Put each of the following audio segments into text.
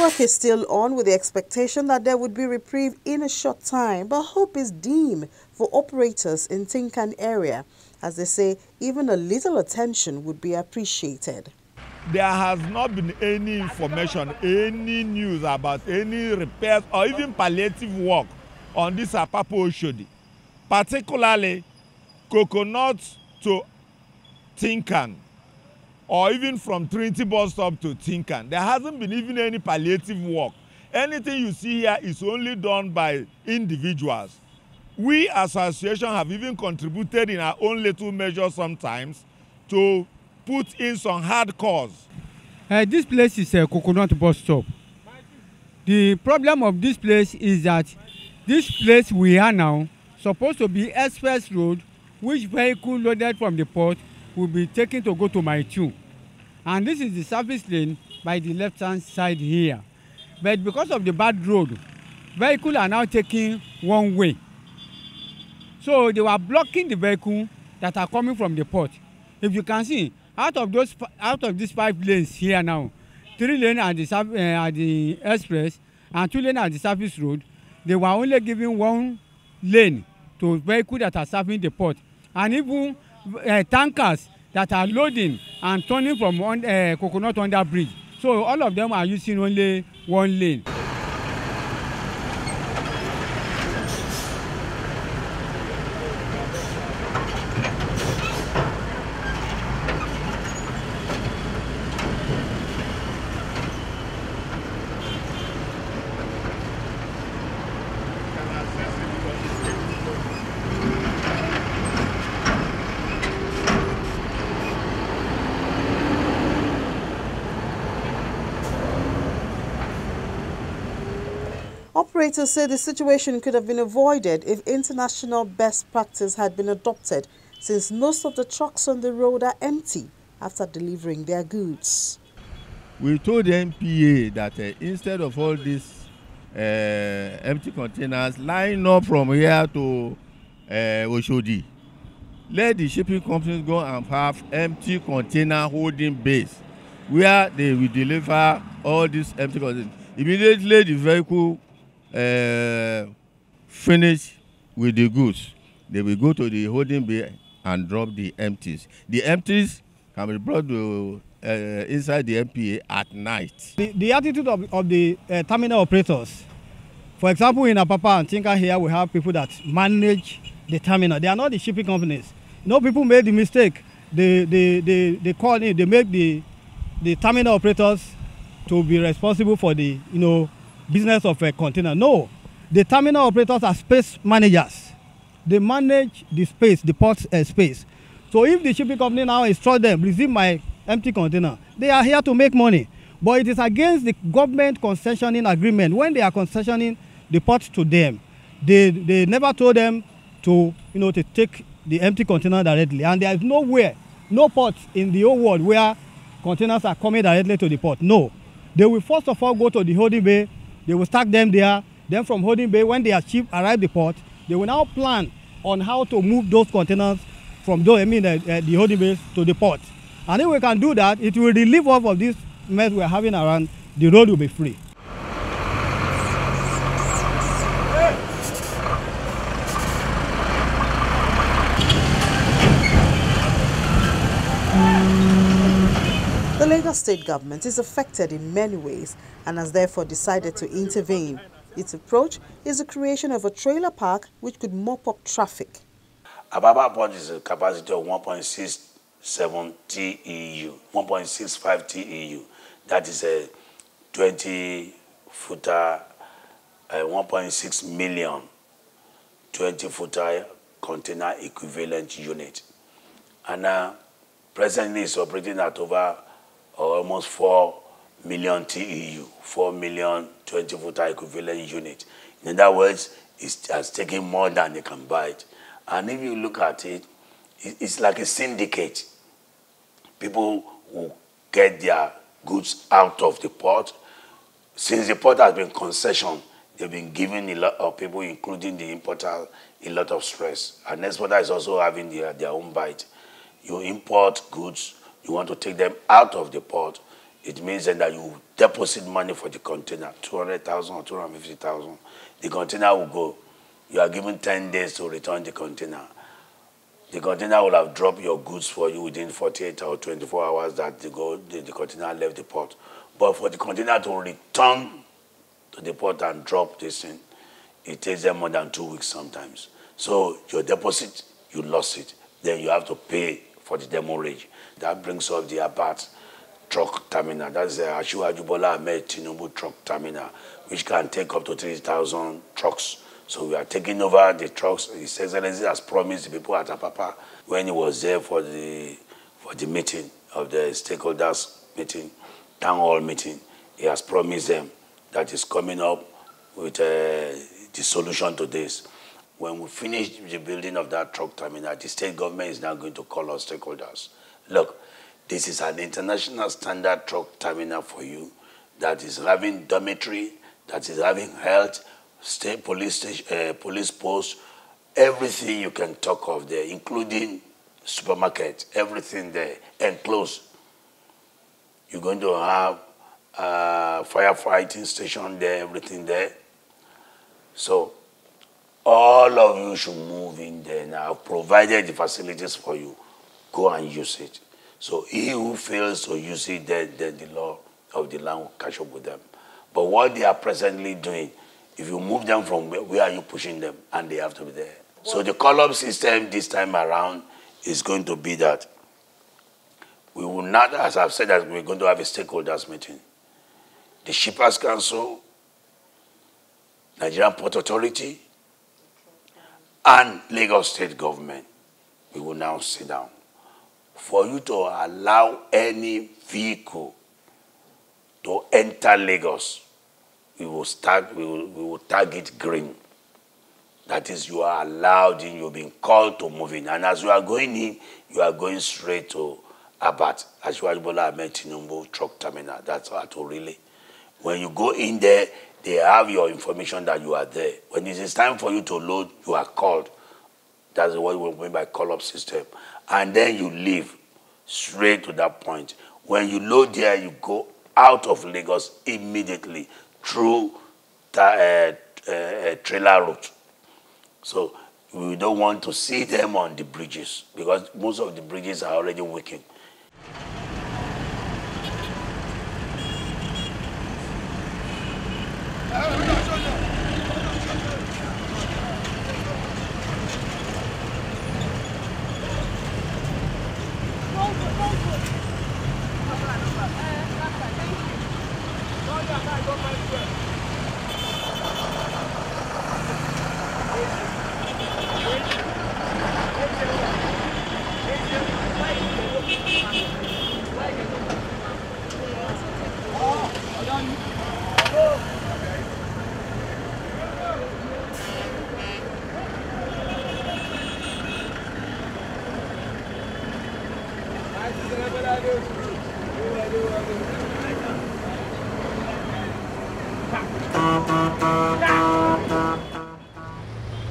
Work is still on with the expectation that there would be reprieve in a short time, but hope is dim for operators in Tinkan area. As they say, even a little attention would be appreciated. There has not been any information, any news about any repairs or even palliative work on this Apapa Oshodi, particularly Coconut to Tinkan, or even from Trinity bus stop to Tinkan. There hasn't been even any palliative work. Anything you see here is only done by individuals. We as association have even contributed in our own little measure sometimes to put in some hard cause. This place is a Coconut bus stop. The problem of this place is that this place we are now supposed to be express road, which vehicle loaded from the port will be taken to go to my two. And this is the service lane by the left-hand side here. But because of the bad road, vehicles are now taking one way. So they were blocking the vehicle that are coming from the port. If you can see, out of these 5 lanes here now, 3 lanes at the express and 2 lanes at the service road, they were only giving 1 lane to vehicles that are serving the port. And even tankers that are loading and turning from Coconut under bridge. So all of them are using only 1 lane. Operators say the situation could have been avoided if international best practice had been adopted, since most of the trucks on the road are empty after delivering their goods. We told the MPA that instead of all these empty containers lying up from here to Oshodi, let the shipping companies go and have empty container holding base where they will deliver all these empty containers. Immediately the vehicle finish with the goods, they will go to the holding bay and drop the empties. The empties can be brought to inside the MPA at night. The attitude of the terminal operators, for example, in Apapa and Tinkan here, we have people that manage the terminal. They are not the shipping companies. You know, people made the mistake. They call in, they make the terminal operators to be responsible for the business of a container. No, the terminal operators are space managers. They manage the space, the port space. So if the shipping company now instruct them, receive my empty container, they are here to make money. But it is against the government concessioning agreement. When they are concessioning the port to them, they never told them to take the empty container directly. And there is nowhere, no port in the whole world where containers are coming directly to the port. No, they will first of all go to the holding bay. They will stack them there. Then from holding bay, when their ship arrive the port, they will now plan on how to move those containers from the holding bay to the port. And if we can do that, it will relieve us of this mess we are having around. The road will be free. The Lagos state government is affected in many ways and has therefore decided to intervene. Its approach is the creation of a trailer park which could mop up traffic. Apapa port is a capacity of 1.67 TEU, 1.65 TEU. That is a 20-footer, 1.6 million 20-footer container equivalent unit. And presently it's operating at over almost 4 million TEU, 4 million 20-footer equivalent unit. In other words, it has taken more than they can bite. And if you look at it, it's like a syndicate. People who get their goods out of the port. Since the port has been concession, they've been giving a lot of people, including the importer, a lot of stress. And exporter is also having their own bite. You import goods, you want to take them out of the port. It means then that you deposit money for the container, 200,000 or 250,000. The container will go. You are given 10 days to return the container. The container will have dropped your goods for you within 48 or 24 hours that the container left the port. But for the container to return to the port and drop this thing, it takes them more than 2 weeks sometimes. So your deposit, you lost it. Then you have to pay for the demurrage. That brings up the Apapa truck terminal. That's the Asiwaju Bola Ahmed Tinubu truck terminal, which can take up to 3,000 trucks. So we are taking over the trucks. His Excellency has promised the people at Apapa when he was there for the meeting of the stakeholders meeting, town hall meeting. He has promised them that he's coming up with the solution to this. When we finish the building of that truck terminal, the state government is now going to call us stakeholders. Look, this is an international standard truck terminal for you that is having dormitory, that is having health, state police post, everything you can talk of there, including supermarket, everything there, enclosed. You're going to have a firefighting station there, everything there. So all of you should move in there now. I've provided the facilities for you. Go and use it. So he who fails to use it, then the law of the land will catch up with them. But what they are presently doing, if you move them from where are you pushing them? And they have to be there. So the call-up system this time around is going to be that we will not, as I've said, that we're going to have a stakeholders meeting. The Shippers Council, Nigerian Port Authority, and Lagos State Government, we will now sit down. For you to allow any vehicle to enter Lagos, we will target green. That is, you are allowed in, you're being called to move in. And as you are going in, you are going straight to Abat, Asiwaju Bola Ahmed Tinubu truck terminal. That's at Orile. When you go in there, they have your information that you are there. When it is time for you to load, you are called. That's what we mean by call-up system. And then you leave straight to that point. When you load there, you go out of Lagos immediately through trailer route. So we don't want to see them on the bridges because most of the bridges are already working.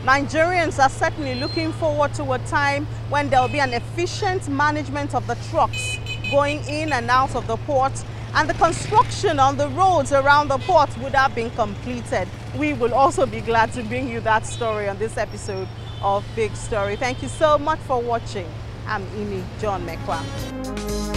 Nigerians are certainly looking forward to a time when there will be an efficient management of the trucks going in and out of the port, and the construction on the roads around the port would have been completed. We will also be glad to bring you that story on this episode of Big Story. Thank you so much for watching. I'm Imi John Mekwa.